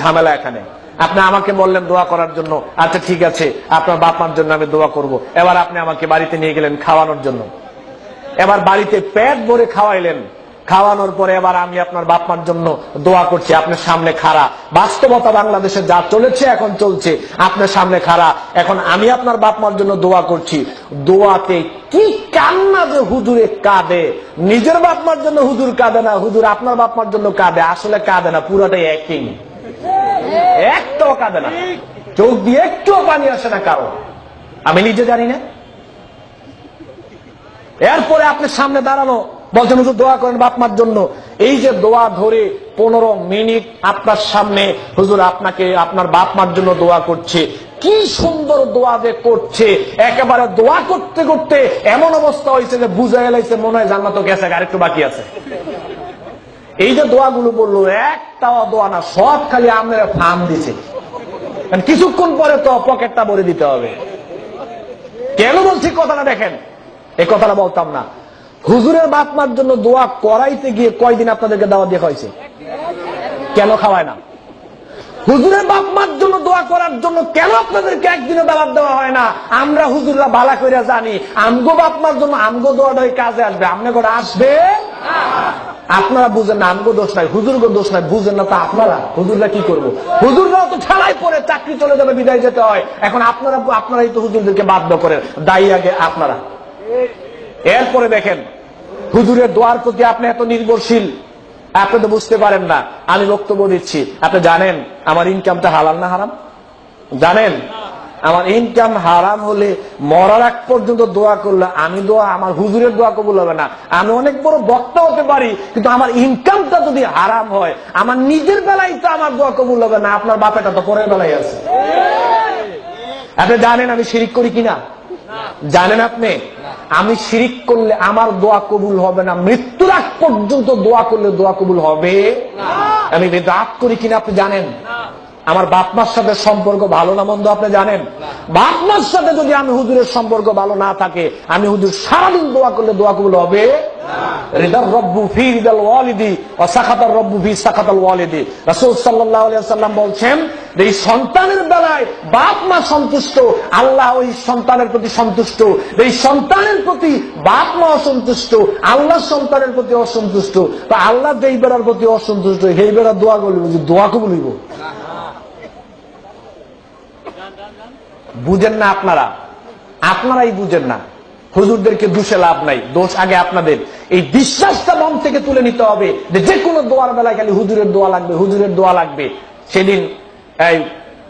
ঝামেলা এখানে। আপনি আমাকে বললেন দোয়া করার জন্য, আচ্ছা ঠিক আছে আপনার বাপ মার জন্য আমি দোয়া করব। এবার আপনি আমাকে বাড়িতে নিয়ে গেলেন খাওয়ানোর জন্য, এবার বাড়িতে পেট ভরে খাওয়াইলেন, খাওয়ানোর পরে এবার আমি আপনার বাপ মার জন্য দোয়া করছি, আপনার সামনে খাড়া। বাস্তবতা বাংলাদেশে যা চলেছে এখন চলছে, আপনার সামনে খাড়া, এখন আমি আপনার বাপ মার জন্য দোয়া করছি। দোয়াতে কি কান্না যে হুজুরে কাঁদে, নিজের বাপ মার জন্য হুজুর কাঁদে না, হুজুর আপনার বাপ মার জন্য কাঁদে, আসলে কাঁদে না, পুরোটাই একই, একটাও কাঁদে না, চোখ দিয়ে একটুও পানি আসে না কারো, আমি নিজে জানি না। এরপরে আপনার সামনে দাঁড়ানো, বলছেন হুজুর দোয়া করেন বাপ মার জন্য। এই যে দোয়া ধরে 15 মিনিট আপনার সামনে হুজুর আপনাকে আপনার বাপ মার জন্য দোয়া করছে, কি সুন্দর দোয়া যে করছে, একেবারে দোয়া করতে করতে এমন অবস্থা হয়েছে যে বুঝে গেলাইছে মনে হয় জান্নাত গেছে, আরেকটু বাকি আছে। এই যে দোয়াগুলো বললো, একটাও দোয়া না, সব খালি আপনারা ফার্ম দিছে, কিছুক্ষণ পরে তো পকেটটা ভরে দিতে হবে। কেন বলছি কথাটা দেখেন, এই কথাটা বলতাম না। হুজুরের বাপ মার জন্য দোয়া করাইতে গিয়ে কয়দিন আপনাদেরকে দাওয়াত দিয়ে খাওয়াইছে? কেন খাওয়ায় না? হুজুরের বাপ মার জন্য দোয়া করার জন্য কেন আপনাদেরকে একদিনও দাওয়াত দেওয়া হয় না? আমরা হুজুররা ভালো করে জানি আমগো বাপ মার জন্য আমগো দোয়াটা কাজে আসবে, আমনে করে আসবে। আপনারা বুঝেন না, আমগো দোষ নাই, হুজুরগো দোষ নাই, বুঝেন না তো আপনারা। হুজুররা কি করবো? হুজুররাও তো ঠেলায় পড়ে চাকরি চলে যাবে, বিদায় যেতে হয়। এখন আপনারাই তো হুজুরদেরকে বাধ্য করেন, দায়ী আগে আপনারা। এরপরে দেখেন হুজুরের দোয়ার প্রতি আপনি এত নির্ভরশীল, আপনি তো বুঝতে পারেন না। আমি বক্তব্য দিচ্ছি, আপনি জানেন আমার ইনকামটা হালাল না হারাম? জানেন আমার ইনকাম হারাম হলে মরার আগ পর্যন্ত দোয়া করলে আমি দোয়া, আমার হুজুরের দোয়া কবুল হবে না। আমি অনেক বড় বক্তা হতে পারি, কিন্তু আমার ইনকামটা যদি হারাম হয়, আমার নিজের বেলায় তো আমার দোয়া কবুল হবে না, আপনার বাপেটা তো পরের বেলায় আছে। আপনি জানেন আমি শিরিক করি কিনা? জানেন আপনি আমি শিরিক করলে আমার দোয়া কবুল হবে না, মৃত্যুর আগ পর্যন্ত দোয়া করলে দোয়া কবুল হবে। আমি বিদআত করি কিনা আপনি জানেন? আমার বাপ মার সাথে সম্পর্ক ভালো না মন্দ আপনি জানেন? বাপ মার সাথে যদি আমি হুজুরের সম্পর্ক ভালো না থাকে, আমি হুজুর সারাদিন দোয়া করলে দোয়া কবুল হবে? রিদার রব্বু ফি রিদাল ওয়ালিদি ওয়া সাখাতার রব্বু ফি সাখাতাল ওয়ালিদি। রাসূল সাল্লাল্লাহু আলাইহি ওয়াসাল্লাম বলছেন, এই সন্তানের বেলায় বাপ মা সন্তুষ্ট, আল্লাহ ওই সন্তানের প্রতি সন্তুষ্ট। এই সন্তানের প্রতি বাপ মা অসন্তুষ্ট, আল্লাহ সন্তানের প্রতি অসন্তুষ্ট। তো আল্লাহ যেই বেড়ার প্রতি অসন্তুষ্ট, সেই বেড়ার দোয়া করলে দোয়া কবুল হইব? বুঝেন না আপনারা, আপনারাই বুঝেন না। হুজুরদেরকে দোষে লাভ নাই, দোষ আগে আপনাদের। এই বিশ্বাসটা মন থেকে তুলে নিতে হবে যে কোনো দোয়ার বেলায় খালি হুজুরের দোয়া লাগবে, হুজুরের দোয়া লাগবে। সেদিন এই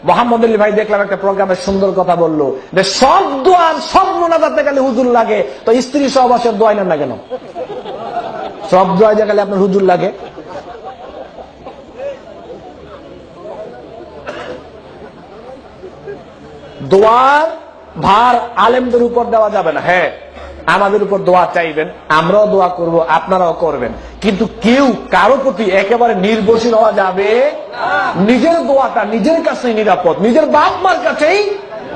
মোহাম্মদ আলী ভাই দেখলাম একটা প্রোগ্রামে সুন্দর কথা বললো যে সব দোয়ার সব মোনাজাতে খালি হুজুর লাগে, তো স্ত্রী সহবাসের দোয়াই না কেন? সব দোয়াই যে খালি আপনার হুজুর লাগে। দোয়ার ভার আলেমদের উপর দেওয়া যাবে না। হ্যাঁ, আমাদের উপর দোয়া চাইবেন, আমরাও দোয়া করব, আপনারাও করবেন, কিন্তু কেউ কারো প্রতি একেবারে নির্ভরশীল হওয়া যাবে। নিজের দোয়াটা নিজের কাছেই নিরাপদ, নিজের বাপ মার কাছেই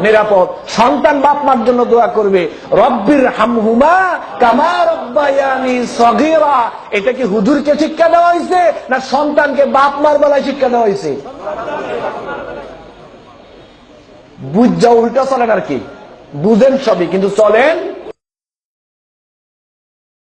নিরাপদ। সন্তান বাপ মার জন্য দোয়া করবে, রব্বির হামহুমা কামা রব্বায়ানি সগীরা। এটা কি হুজুরকে শিক্ষা দেওয়া হয়েছে না সন্তানকে বাপ মার বেলায় শিক্ষা দেওয়া হয়েছে? বুঝা উল্টা চলেন আর কি, বুঝেন সবই কিন্তু চলেন